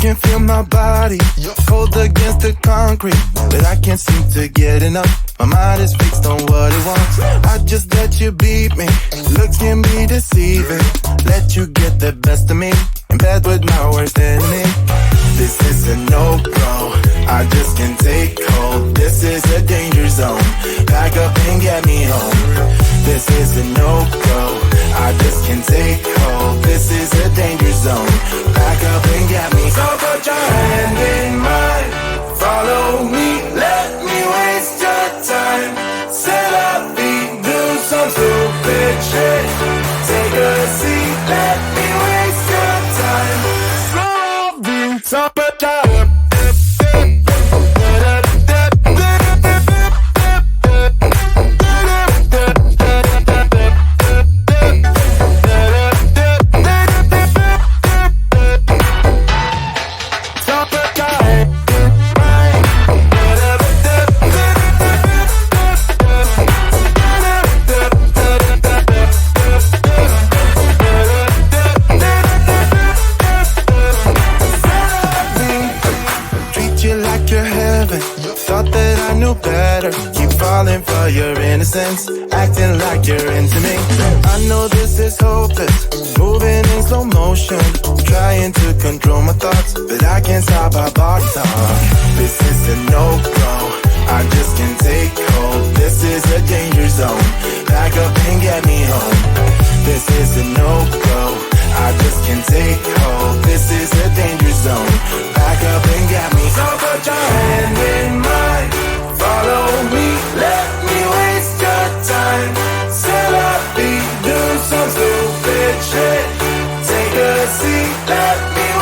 can feel my body cold against the concrete, but I can't seem to get enough. My mind is fixed on what it wants. I just let you beat me. Looks can be deceiving. Let you get the best of me in bed with my worst enemy. This is a no-go. I just can't take hold. This is a danger zone. Back up and get me home. This is a no-go. I just can't take hold. This is a danger zone. Back up and get me. So put your hand in mine. Follow me. Let me waste your time. Set up feet. Do some stupid shit. Take a seat. Let me waste your time. Slowly. So put your for your innocence, acting like you're into me. I know this is hopeless, moving in slow motion, trying to control my thoughts, but I can't stop our body talk. This is a no-go, I just can't take hold. This is a danger zone, back up and get me home. This is a no-go, I just can't take hold. This is a danger zone, back up and get me. So put your hand in mine, follow me, let me waste your time. Set up, do some stupid shit. Take a seat, let me